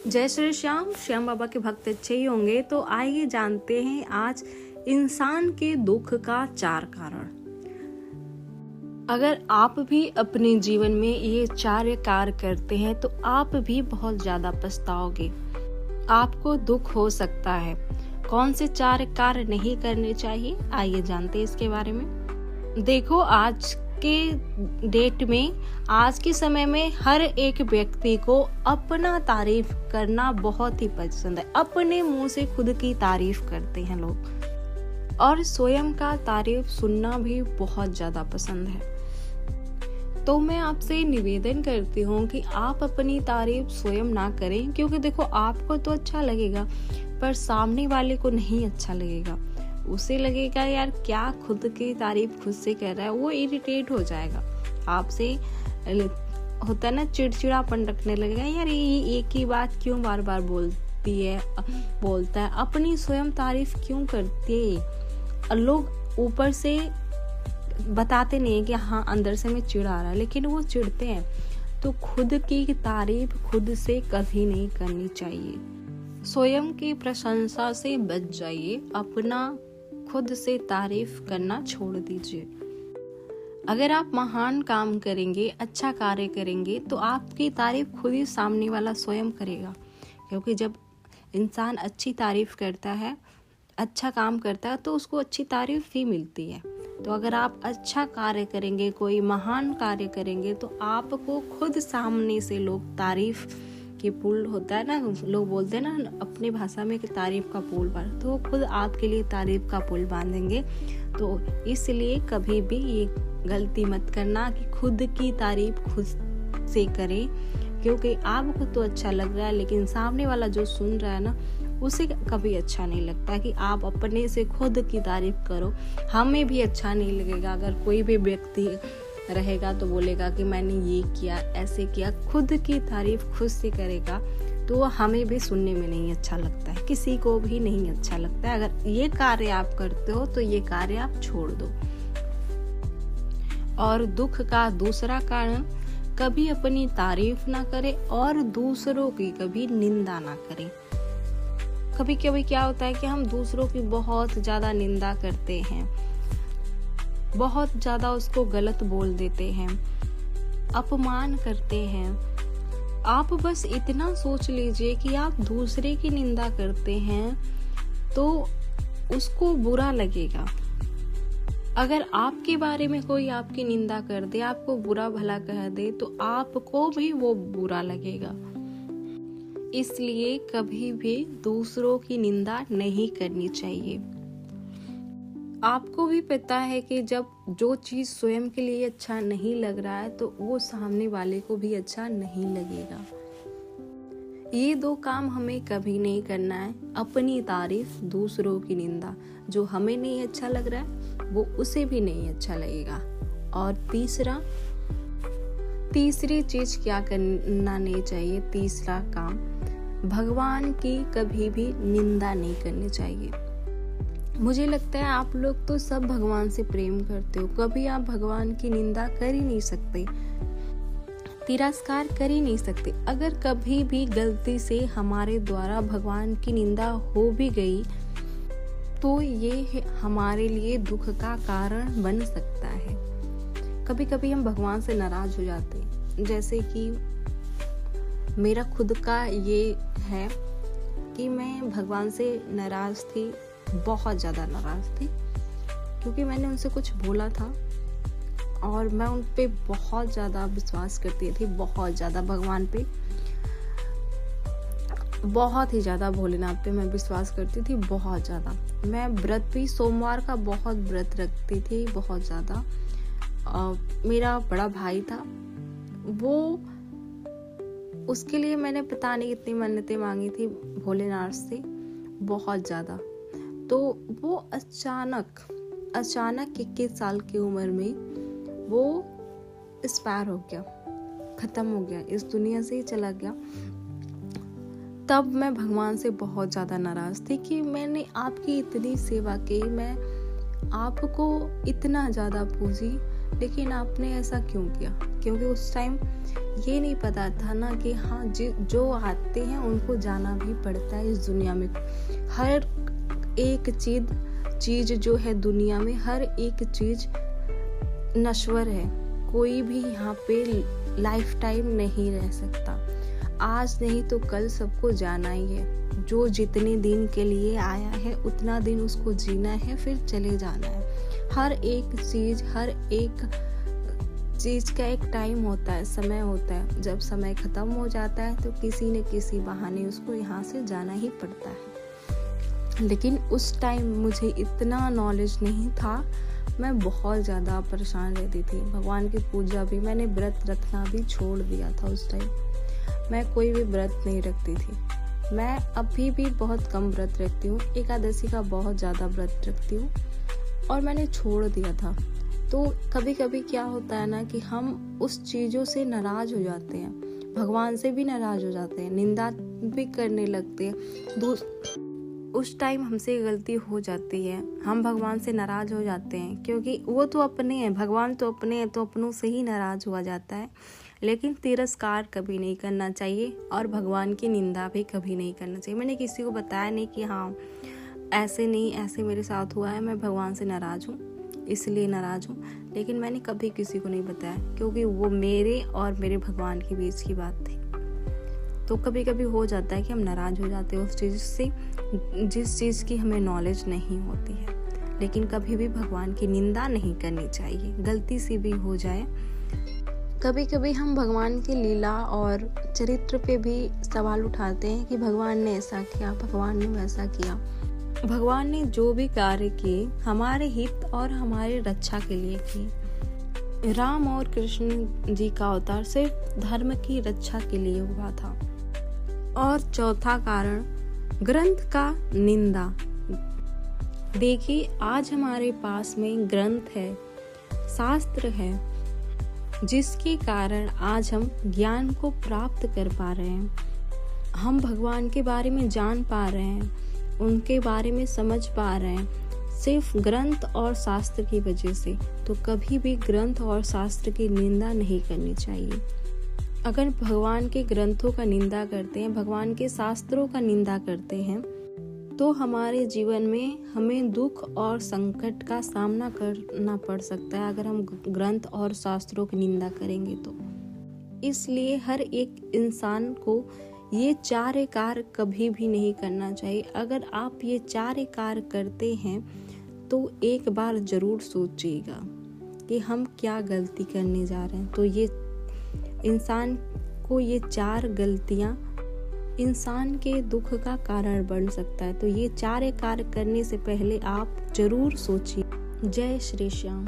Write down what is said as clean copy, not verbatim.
जय श्री श्याम। श्याम बाबा के भक्त अच्छे ही होंगे। तो आइए जानते हैं आज इंसान के दुख का 4 कारण। अगर आप भी अपने जीवन में ये 4 कार्य करते हैं तो आप भी बहुत ज्यादा पछताओगे, आपको दुख हो सकता है। कौन से 4 कार्य नहीं करने चाहिए, आइए जानते हैं इसके बारे में। देखो, आज के डेट में, आज के समय में हर एक व्यक्ति को अपना तारीफ करना बहुत ही पसंद है। अपने मुंह से खुद की तारीफ करते हैं लोग, और स्वयं का तारीफ सुनना भी बहुत ज्यादा पसंद है। तो मैं आपसे निवेदन करती हूँ कि आप अपनी तारीफ स्वयं ना करें, क्योंकि देखो, आपको तो अच्छा लगेगा पर सामने वाले को नहीं अच्छा लगेगा। उसे लगेगा यार क्या खुद की तारीफ खुद से कर रहा है, वो इरिटेट हो जाएगा आपसे। होता है ना, चिड़चिड़ापन रखने लगेगा, यार ये एक ही बात क्यों बार बार बोलता है, अपनी स्वयं तारीफ क्यों करती है। लोग ऊपर से बताते नहीं है कि हाँ अंदर से मैं चिढ़ आ रहा है, लेकिन वो चिढ़ते हैं। तो खुद की तारीफ खुद से कभी नहीं करनी चाहिए। स्वयं की प्रशंसा से बच जाइए, अपना खुद से तारीफ करना छोड़ दीजिए। अगर आप महान काम करेंगे, अच्छा कार्य करेंगे, तो आपकी तारीफ खुद ही सामने वाला स्वयं करेगा। क्योंकि जब इंसान अच्छी तारीफ करता है, अच्छा काम करता है, तो उसको अच्छी तारीफ ही मिलती है। तो अगर आप अच्छा कार्य करेंगे, कोई महान कार्य करेंगे, तो आपको खुद सामने से लोग तारीफ के पुल होता है ना, लोग बोलते हैं ना अपनी भाषा में कि तारीफ का पुल बांध, तो खुद आपके लिए तारीफ का पुल बांधेंगे। तो इसलिए कभी भी ये गलती मत करना कि खुद की तारीफ खुद से करें, क्योंकि आपको तो अच्छा लग रहा है, लेकिन सामने वाला जो सुन रहा है ना, उसे कभी अच्छा नहीं लगता कि आप अपने से खुद की तारीफ करो। हमें भी अच्छा नहीं लगेगा अगर कोई भी व्यक्ति रहेगा तो बोलेगा कि मैंने ये किया, ऐसे किया। खुद की तारीफ खुद से करेगा तो हमें भी सुनने में नहीं अच्छा लगता है, किसी को भी नहीं अच्छा लगता है। अगर ये कार्य आप करते हो तो ये कार्य आप छोड़ दो। और दुख का दूसरा कारण, कभी अपनी तारीफ ना करें और दूसरों की कभी निंदा ना करें। कभी कभी क्या होता है कि हम दूसरों की बहुत ज्यादा निंदा करते हैं, बहुत ज्यादा उसको गलत बोल देते हैं, अपमान करते हैं। आप बस इतना सोच लीजिए कि आप दूसरे की निंदा करते हैं तो उसको बुरा लगेगा। अगर आपके बारे में कोई आपकी निंदा कर दे, आपको बुरा भला कह दे, तो आपको भी वो बुरा लगेगा। इसलिए कभी भी दूसरों की निंदा नहीं करनी चाहिए। आपको भी पता है कि जब जो चीज स्वयं के लिए अच्छा नहीं लग रहा है तो वो सामने वाले को भी अच्छा नहीं लगेगा। ये 2 काम हमें कभी नहीं करना है, अपनी तारीफ, दूसरों की निंदा। जो हमें नहीं अच्छा लग रहा है वो उसे भी नहीं अच्छा लगेगा। और तीसरी चीज क्या करना नहीं चाहिए, तीसरा काम, भगवान की कभी भी निंदा नहीं करनी चाहिए। मुझे लगता है आप लोग तो सब भगवान से प्रेम करते हो, कभी आप भगवान की निंदा कर ही नहीं सकते, तिरस्कार कर ही नहीं सकते। अगर कभी भी गलती से हमारे द्वारा भगवान की निंदा हो भी गई तो ये हमारे लिए दुख का कारण बन सकता है। कभी कभी हम भगवान से नाराज हो जाते हैं। जैसे कि मेरा खुद का ये है कि मैं भगवान से नाराज थी, बहुत ज़्यादा नाराज थी, क्योंकि मैंने उनसे कुछ बोला था और मैं उन पे बहुत ज़्यादा विश्वास करती थी, बहुत ज़्यादा भगवान पे, बहुत ही ज़्यादा भोलेनाथ पे मैं विश्वास करती थी, बहुत ज़्यादा। मैं व्रत भी सोमवार का बहुत व्रत रखती थी, बहुत ज़्यादा। मेरा बड़ा भाई था, वो उसके लिए मैंने पता नहीं कितनी मन्नतें मांगी थी भोलेनाथ से, बहुत ज़्यादा। तो वो अचानक 21 साल की उम्र में वो एक्सपायर हो गया, खत्म हो गया, इस दुनिया से ही चला गया। तब मैं भगवान से बहुत ज़्यादा नाराज थी कि मैंने आपकी इतनी सेवा की, मैं आपको इतना ज़्यादा पूजी, लेकिन आपने ऐसा क्यों किया। क्योंकि उस टाइम ये नहीं पता था ना कि हाँ जो आते हैं उनको जाना भी पड़ता है। इस दुनिया में हर एक चीज जो है दुनिया में, हर एक चीज नश्वर है। कोई भी यहाँ पे लाइफ टाइम नहीं रह सकता। आज नहीं तो कल सबको जाना ही है। जो जितने दिन के लिए आया है उतना दिन उसको जीना है, फिर चले जाना है। हर एक चीज का एक टाइम होता है, समय होता है। जब समय खत्म हो जाता है तो किसी न किसी बहाने उसको यहाँ से जाना ही पड़ता है। लेकिन उस टाइम मुझे इतना नॉलेज नहीं था। मैं बहुत ज़्यादा परेशान रहती थी। भगवान की पूजा भी, मैंने व्रत रखना भी छोड़ दिया था उस टाइम। मैं कोई भी व्रत नहीं रखती थी। मैं अभी भी बहुत कम व्रत रखती हूँ। एकादशी का बहुत ज़्यादा व्रत रखती हूँ और मैंने छोड़ दिया था। तो कभी कभी क्या होता है ना कि हम उस चीज़ों से नाराज़ हो जाते हैं, भगवान से भी नाराज़ हो जाते हैं, निंदा भी करने लगते हैं। उस टाइम हमसे गलती हो जाती है, हम भगवान से नाराज़ हो जाते हैं, क्योंकि वो तो अपने हैं, भगवान तो अपने हैं, तो अपनों से ही नाराज़ हुआ जाता है। लेकिन तिरस्कार कभी नहीं करना चाहिए और भगवान की निंदा भी कभी नहीं करना चाहिए। मैंने किसी को बताया नहीं कि हाँ ऐसे नहीं, ऐसे मेरे साथ हुआ है, मैं भगवान से नाराज़ हूँ, इसलिए नाराज़ हूँ। लेकिन मैंने कभी किसी को नहीं बताया, क्योंकि वो मेरे और मेरे भगवान के बीच की बात थी। तो कभी कभी हो जाता है कि हम नाराज़ हो जाते हैं उस चीज़ से जिस चीज़ की हमें नॉलेज नहीं होती है। लेकिन कभी भी भगवान की निंदा नहीं करनी चाहिए, गलती से भी हो जाए। कभी कभी हम भगवान की लीला और चरित्र पे भी सवाल उठाते हैं कि भगवान ने ऐसा किया, भगवान ने वैसा किया। भगवान ने जो भी कार्य किए हमारे हित और हमारे रक्षा के लिए किए। राम और कृष्ण जी का अवतार सिर्फ धर्म की रक्षा के लिए हुआ था। और चौथा कारण, ग्रंथ का निंदा। देखिए, आज हमारे पास में ग्रंथ है, शास्त्र है, जिसके कारण आज हम ज्ञान को प्राप्त कर पा रहे हैं। हम भगवान के बारे में जान पा रहे हैं, उनके बारे में समझ पा रहे हैं, सिर्फ ग्रंथ और शास्त्र की वजह से। तो कभी भी ग्रंथ और शास्त्र की निंदा नहीं करनी चाहिए। अगर भगवान के ग्रंथों का निंदा करते हैं, भगवान के शास्त्रों का निंदा करते हैं, तो हमारे जीवन में हमें दुख और संकट का सामना करना पड़ सकता है अगर हम ग्रंथ और शास्त्रों की निंदा करेंगे तो। इसलिए हर एक इंसान को ये 4 कार्य कभी भी नहीं करना चाहिए। अगर आप ये 4 कार्य करते हैं तो एक बार जरूर सोचिएगा कि हम क्या गलती करने जा रहे हैं। तो ये इंसान को ये 4 गलतियां इंसान के दुख का कारण बन सकता है। तो ये 4 कार्य करने से पहले आप जरूर सोचिए। जय श्री श्याम।